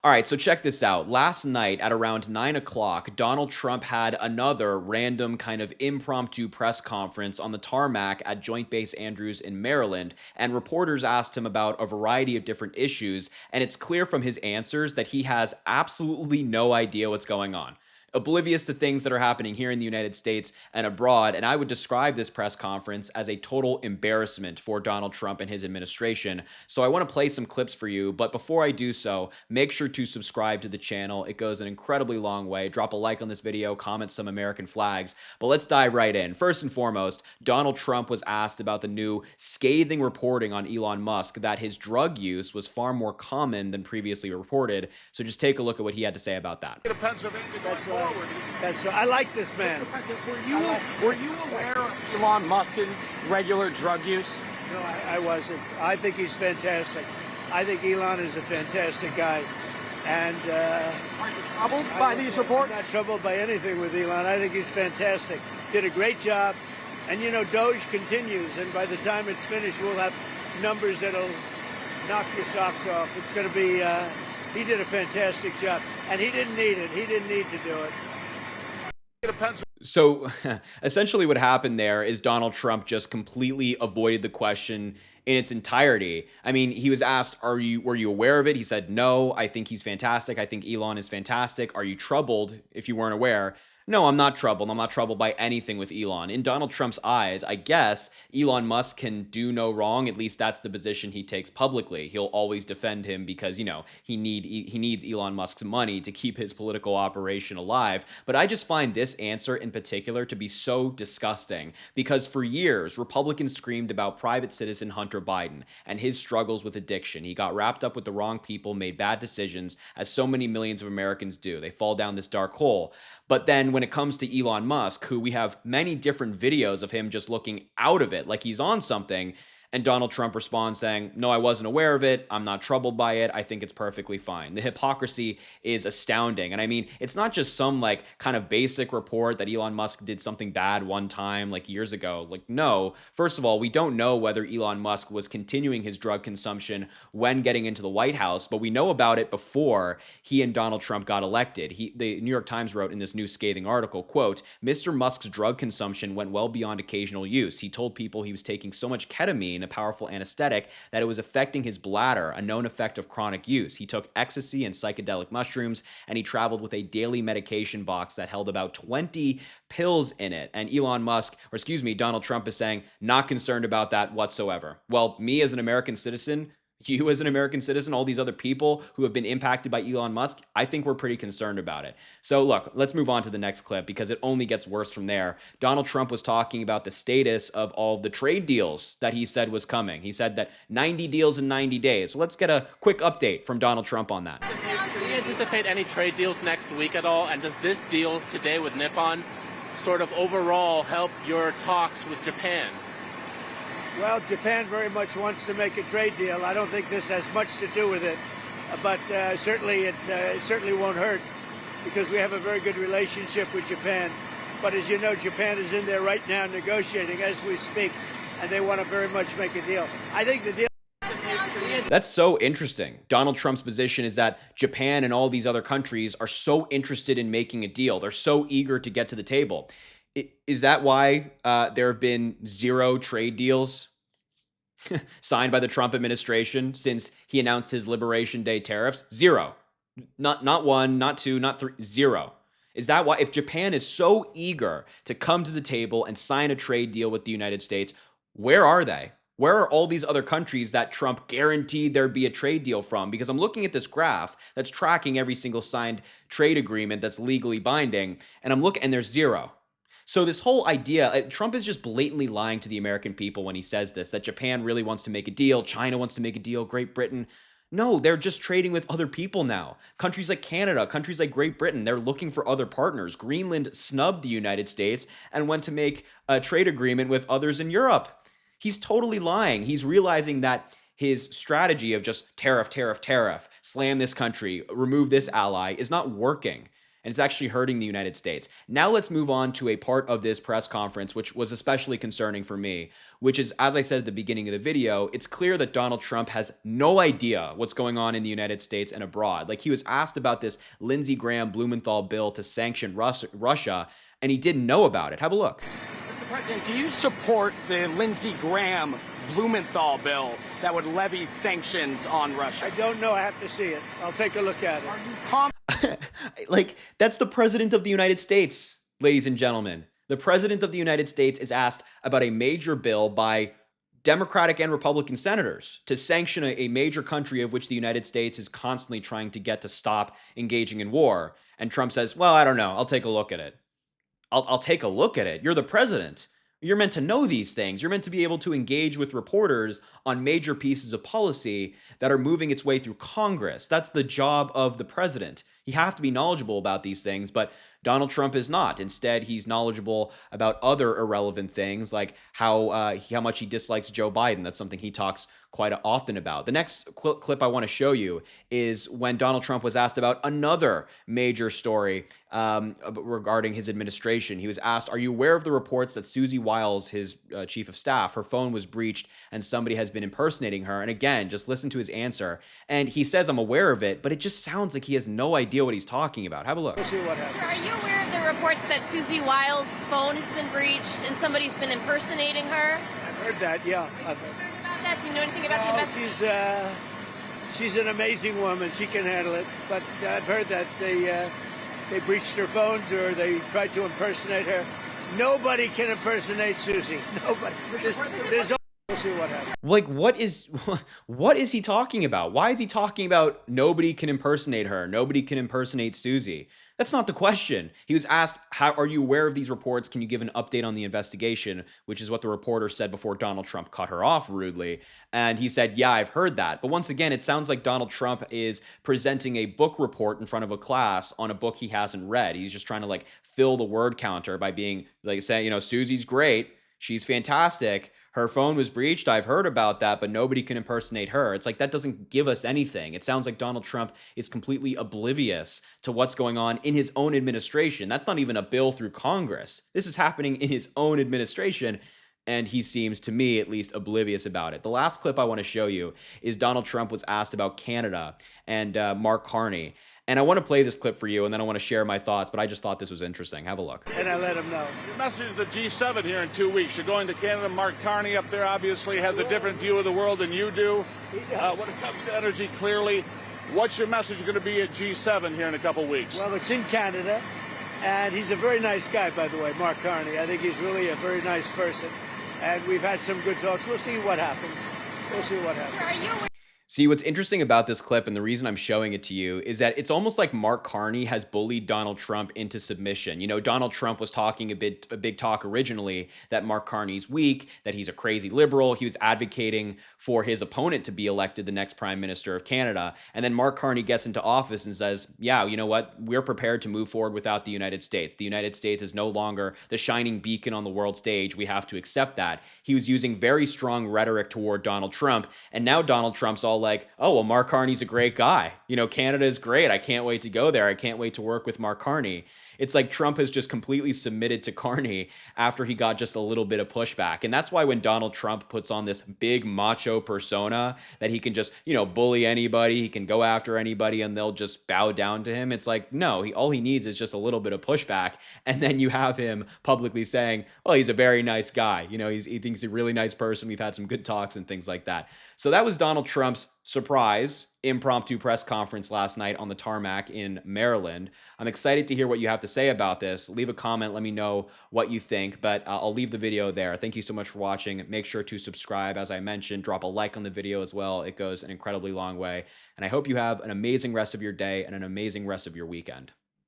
All right, so check this out. Last night at around 9 o'clock, Donald Trump had another random kind of impromptu press conference on the tarmac at Joint Base Andrews in Maryland, and reporters asked him about a variety of different issues, and it's clear from his answers that he has absolutely no idea what's going on. Oblivious to things that are happening here in the United States and abroad. And I would describe this press conference as a total embarrassment for Donald Trump and his administration. So I want to play some clips for you. But before I do so, make sure to subscribe to the channel. It goes an incredibly long way. Drop a like on this video, comment some American flags. But let's dive right in. First and foremost, Donald Trump was asked about the new scathing reporting on Elon Musk that his drug use was far more common than previously reported. So just take a look at what he had to say about that. I like this man. Were you aware of Elon Musk's regular drug use? No, I wasn't. I think he's fantastic. I think Elon is a fantastic guy. And Are you troubled by these reports? I'm not troubled by anything with Elon. I think he's fantastic. Did a great job. And you know, Doge continues, and by the time it's finished, we'll have numbers that'll knock your socks off. It's going to be, he did a fantastic job. And he didn't need it. He didn't need to do it. So essentially what happened there is Donald Trump just completely avoided the question in its entirety. I mean, he was asked, were you aware of it? He said, no, I think he's fantastic. I think Elon is fantastic. Are you troubled if you weren't aware? No, I'm not troubled. I'm not troubled by anything with Elon. In Donald Trump's eyes, I guess Elon Musk can do no wrong. At least that's the position he takes publicly. He'll always defend him because, you know, he needs Elon Musk's money to keep his political operation alive. But I just find this answer in particular to be so disgusting because for years, Republicans screamed about private citizen Hunter Biden and his struggles with addiction. He got wrapped up with the wrong people, made bad decisions, as so many millions of Americans do. They fall down this dark hole. But then when it comes to Elon Musk, who we have many different videos of him just looking out of it like he's on something, and Donald Trump responds saying, no, I wasn't aware of it. I'm not troubled by it. I think it's perfectly fine. The hypocrisy is astounding. And I mean, it's not just some like kind of basic report that Elon Musk did something bad one time like years ago. Like, no, first of all, we don't know whether Elon Musk was continuing his drug consumption when getting into the White House, but we know about it before he and Donald Trump got elected. The New York Times wrote in this new scathing article, quote, Mr. Musk's drug consumption went well beyond occasional use. He told people he was taking so much ketamine, a powerful anesthetic, that it was affecting his bladder, a known effect of chronic use. He took ecstasy and psychedelic mushrooms, and he traveled with a daily medication box that held about 20 pills in it. And Donald Trump is saying, not concerned about that whatsoever. Well, me as an American citizen, you as an American citizen, all these other people who have been impacted by Elon Musk, I think we're pretty concerned about it. So look, let's move on to the next clip because it only gets worse from there. Donald Trump was talking about the status of all of the trade deals that he said was coming. He said that 90 deals in 90 days. So let's get a quick update from Donald Trump on that. Do you anticipate any trade deals next week at all? And does this deal today with Nippon sort of overall help your talks with Japan? Well, Japan very much wants to make a trade deal. I don't think this has much to do with it, but certainly it certainly won't hurt because we have a very good relationship with Japan. But as you know, Japan is in there right now negotiating as we speak, and they want to very much make a deal. I think the deal... That's so interesting. Donald Trump's position is that Japan and all these other countries are so interested in making a deal. They're so eager to get to the table. Is that why there have been zero trade deals signed by the Trump administration since he announced his Liberation Day tariffs? Zero. Not one, not two, not three, zero. Is that why, if Japan is so eager to come to the table and sign a trade deal with the United States, where are they? Where are all these other countries that Trump guaranteed there'd be a trade deal from? Because I'm looking at this graph that's tracking every single signed trade agreement that's legally binding, and there's zero. So this whole idea, Trump is just blatantly lying to the American people when he says this, that Japan really wants to make a deal, China wants to make a deal, Great Britain. No, they're just trading with other people now. Countries like Canada, countries like Great Britain, they're looking for other partners. Greenland snubbed the United States and went to make a trade agreement with others in Europe. He's totally lying. He's realizing that his strategy of just tariff, slam this country, remove this ally is not working. And it's actually hurting the United States. Now let's move on to a part of this press conference, which was especially concerning for me, which is, as I said at the beginning of the video, it's clear that Donald Trump has no idea what's going on in the United States and abroad. Like, he was asked about this Lindsey Graham Blumenthal bill to sanction Russia, and he didn't know about it. Have a look. Mr. President, do you support the Lindsey Graham Blumenthal bill that would levy sanctions on Russia? I don't know. I have to see it. I'll take a look at it. Like, that's the president of the United States, ladies and gentlemen. The president of the United States is asked about a major bill by Democratic and Republican senators to sanction a major country of which the United States is constantly trying to get to stop engaging in war. And Trump says, well, I don't know. I'll take a look at it. I'll take a look at it. You're the president. You're meant to know these things. You're meant to be able to engage with reporters on major pieces of policy that are moving its way through Congress. That's the job of the president. You have to be knowledgeable about these things, but Donald Trump is not. Instead, he's knowledgeable about other irrelevant things, like how much he dislikes Joe Biden. That's something he talks quite often about. The next clip I want to show you is when Donald Trump was asked about another major story regarding his administration. He was asked, are you aware of the reports that Susie Wild, his chief of staff, her phone was breached and somebody has been impersonating her? And again, just listen to his answer. And he says, I'm aware of it, but it just sounds like he has no idea what he's talking about. Have a look. We'll see what happens. Are you aware of the reports that Susie Wild's phone has been breached and somebody's been impersonating her? I've heard that, yeah. About that? Do you know anything about the investigation? She's an amazing woman. She can handle it. But I've heard that they breached her phones or they tried to impersonate her. Nobody can impersonate Susie. Nobody. We'll see what happens. Like, what is he talking about? Why is he talking about nobody can impersonate her? Nobody can impersonate Susie. That's not the question. He was asked, how are you aware of these reports? Can you give an update on the investigation? Which is what the reporter said before Donald Trump cut her off rudely. And he said, yeah, I've heard that. But once again, it sounds like Donald Trump is presenting a book report in front of a class on a book he hasn't read. He's just trying to like fill the word counter by being like saying, you know, Susie's great. She's fantastic. Her phone was breached. I've heard about that, but nobody can impersonate her. It's like that doesn't give us anything. It sounds like Donald Trump is completely oblivious to what's going on in his own administration. That's not even a bill through Congress. This is happening in his own administration, and he seems, to me at least, oblivious about it. The last clip I want to show you is Donald Trump was asked about Canada and Mark Carney. And I want to play this clip for you, and then I want to share my thoughts, but I just thought this was interesting. Have a look. And I let him know. Your message is the G7 here in 2 weeks. You're going to Canada. Mark Carney up there obviously has a different view of the world than you do. When it comes to energy, clearly, what's your message going to be at G7 here in a couple weeks? Well, it's in Canada, and he's a very nice guy, by the way, Mark Carney. I think he's really a very nice person, and we've had some good talks. We'll see what happens. We'll see what happens. Are you aware? See, what's interesting about this clip, and the reason I'm showing it to you, is that it's almost like Mark Carney has bullied Donald Trump into submission. You know, Donald Trump was talking a big talk originally that Mark Carney's weak, that he's a crazy liberal. He was advocating for his opponent to be elected the next prime minister of Canada. And then Mark Carney gets into office and says, yeah, you know what? We're prepared to move forward without the United States. The United States is no longer the shining beacon on the world stage. We have to accept that. He was using very strong rhetoric toward Donald Trump. And now Donald Trump's all like, oh, well, Mark Carney's a great guy. You know, Canada is great. I can't wait to go there. I can't wait to work with Mark Carney. It's like Trump has just completely submitted to Carney after he got just a little bit of pushback. And that's why when Donald Trump puts on this big macho persona that he can just, you know, bully anybody, he can go after anybody and they'll just bow down to him. It's like, no, all he needs is just a little bit of pushback. And then you have him publicly saying, well, he's a very nice guy. You know, he thinks he's a really nice person. We've had some good talks and things like that. So that was Donald Trump's surprise impromptu press conference last night on the tarmac in Maryland. I'm excited to hear what you have to say about this. Leave a comment. Let me know what you think, but I'll leave the video there. Thank you so much for watching. Make sure to subscribe. As I mentioned, drop a like on the video as well. It goes an incredibly long way. And I hope you have an amazing rest of your day and an amazing rest of your weekend.